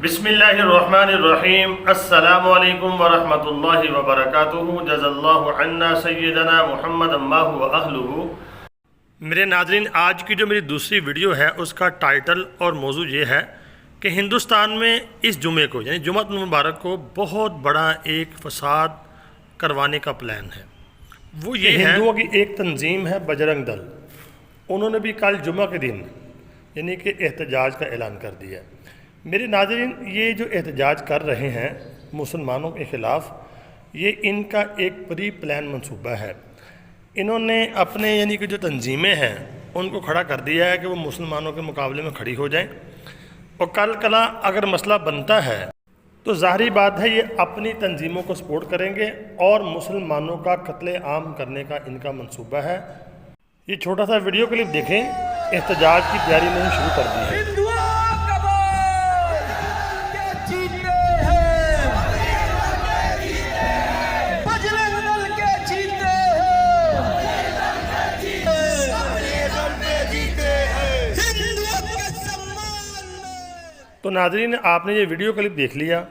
بسم اللہ الرحمن الرحیم۔ السلام علیکم ورحمۃ اللہ وبرکاتہ۔ جزا اللہ عنا سیدنا محمد ما هو اہلہ۔ میرے ناظرین، آج کی جو میری دوسری ویڈیو ہے اس کا ٹائٹل اور موضوع یہ ہے کہ ہندوستان میں اس جمعے کو یعنی جمعۃ المبارک کو بہت بڑا ایک فساد کروانے کا پلان ہے۔ وہ یہ ہے، ہندوؤں کی ایک تنظیم ہے بجرنگ دل، انہوں نے بھی کل جمعہ کے دن یعنی کہ احتجاج کا اعلان کر دیا۔ میرے ناظرین، یہ جو احتجاج کر رہے ہیں مسلمانوں کے خلاف، یہ ان کا ایک پری پلان منصوبہ ہے۔ انہوں نے اپنے یعنی کہ جو تنظیمیں ہیں ان کو کھڑا کر دیا ہے کہ وہ مسلمانوں کے مقابلے میں کھڑی ہو جائیں، اور کل کلا اگر مسئلہ بنتا ہے تو ظاہری بات ہے یہ اپنی تنظیموں کو سپورٹ کریں گے اور مسلمانوں کا قتل عام کرنے کا ان کا منصوبہ ہے۔ یہ چھوٹا سا ویڈیو کلپ دیکھیں، احتجاج کی تیاری نہیں شروع کر دی ہے۔ تو ناظرین، آپ نے یہ ویڈیو کلپ دیکھ لیا۔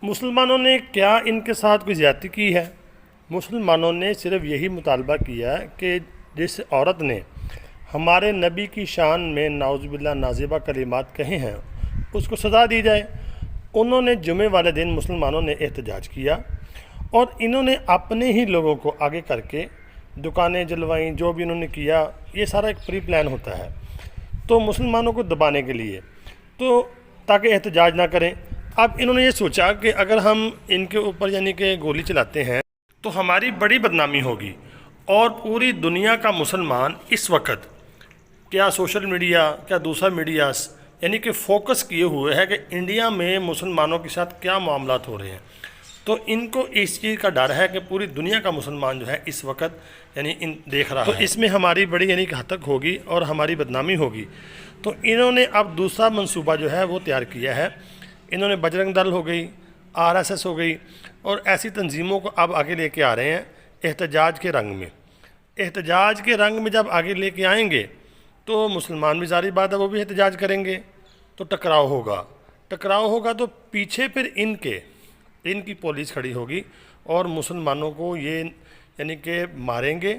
مسلمانوں نے کیا ان کے ساتھ کوئی زیادتی کی ہے؟ مسلمانوں نے صرف یہی مطالبہ کیا کہ جس عورت نے ہمارے نبی کی شان میں نعوذ باللہ نازیبہ کلمات کہے ہیں اس کو سزا دی جائے۔ انہوں نے جمعے والے دن مسلمانوں نے احتجاج کیا اور انہوں نے اپنے ہی لوگوں کو آگے کر کے دکانیں جلوائیں، جو بھی انہوں نے کیا، یہ سارا ایک پری پلان ہوتا ہے تو مسلمانوں کو دبانے کے لیے، تو تاکہ احتجاج نہ کریں۔ اب انہوں نے یہ سوچا کہ اگر ہم ان کے اوپر یعنی کہ گولی چلاتے ہیں تو ہماری بڑی بدنامی ہوگی، اور پوری دنیا کا مسلمان اس وقت کیا سوشل میڈیا کیا دوسرا میڈیا یعنی کہ فوکس کیے ہوئے ہے کہ انڈیا میں مسلمانوں کے ساتھ کیا معاملات ہو رہے ہیں۔ تو ان کو اس چیز کا ڈر ہے کہ پوری دنیا کا مسلمان جو ہے اس وقت یعنی دیکھ رہا ہے، تو اس میں ہماری بڑی یعنی کہ ہتک ہوگی اور ہماری بدنامی ہوگی۔ تو انہوں نے اب دوسرا منصوبہ جو ہے وہ تیار کیا ہے۔ انہوں نے بجرنگ دل ہو گئی، RSS ہو گئی، اور ایسی تنظیموں کو اب آگے لے کے آ رہے ہیں احتجاج کے رنگ میں۔ احتجاج کے رنگ میں جب آگے لے کے آئیں گے تو مسلمان بھی ظاہری بات ہے وہ بھی احتجاج کریں گے، تو ٹکراؤ ہوگا تو پیچھے پھر ان کی پولیس کھڑی ہوگی اور مسلمانوں کو یہ یعنی کہ ماریں گے،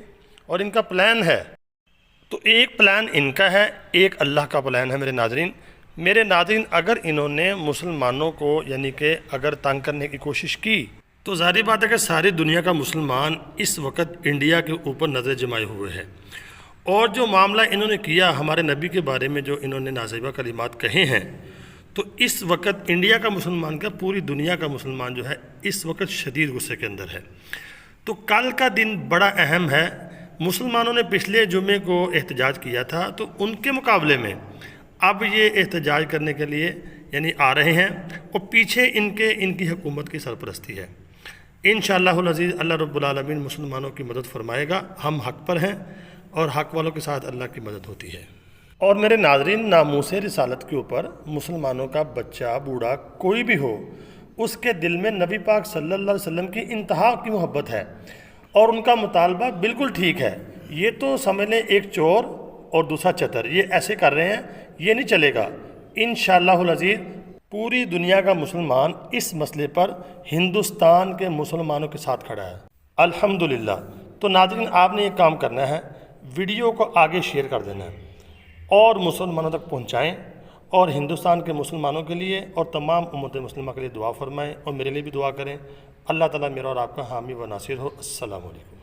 اور ان کا پلان ہے۔ تو ایک پلان ان کا ہے، ایک اللہ کا پلان ہے۔ میرے ناظرین، اگر انہوں نے مسلمانوں کو یعنی کہ اگر تنگ کرنے کی کوشش کی تو ظاہری بات ہے کہ ساری دنیا کا مسلمان اس وقت انڈیا کے اوپر نظر جمائے ہوئے ہے، اور جو معاملہ انہوں نے کیا ہمارے نبی کے بارے میں، جو انہوں نے نازیبہ کلمات کہے ہیں، تو اس وقت انڈیا کا مسلمان کا پوری دنیا کا مسلمان جو ہے اس وقت شدید غصے کے اندر ہے۔ تو کل کا دن بڑا اہم ہے۔ مسلمانوں نے پچھلے جمعے کو احتجاج کیا تھا، تو ان کے مقابلے میں اب یہ احتجاج کرنے کے لیے یعنی آ رہے ہیں، اور پیچھے ان کی حکومت کی سرپرستی ہے۔ انشاءاللہ العزیز اللہ رب العالمین مسلمانوں کی مدد فرمائے گا۔ ہم حق پر ہیں اور حق والوں کے ساتھ اللہ کی مدد ہوتی ہے۔ اور میرے ناظرین، ناموس رسالت کے اوپر مسلمانوں کا بچہ بوڑھا کوئی بھی ہو، اس کے دل میں نبی پاک صلی اللہ علیہ وسلم کی انتہا کی محبت ہے، اور ان کا مطالبہ بالکل ٹھیک ہے۔ یہ تو سمجھ لیں ایک چور اور دوسرا چتر، یہ ایسے کر رہے ہیں، یہ نہیں چلے گا۔ انشاءاللہ العزیز پوری دنیا کا مسلمان اس مسئلے پر ہندوستان کے مسلمانوں کے ساتھ کھڑا ہے، الحمدللہ۔ تو ناظرین، آپ نے یہ کام کرنا ہے، ویڈیو کو آگے شیئر کر دینا ہے اور مسلمانوں تک پہنچائیں، اور ہندوستان کے مسلمانوں کے لیے اور تمام امت مسلمہ کے لیے دعا فرمائیں، اور میرے لیے بھی دعا کریں۔ اللہ تعالیٰ میرا اور آپ کا حامی و ناصر ہو۔ السلام علیکم۔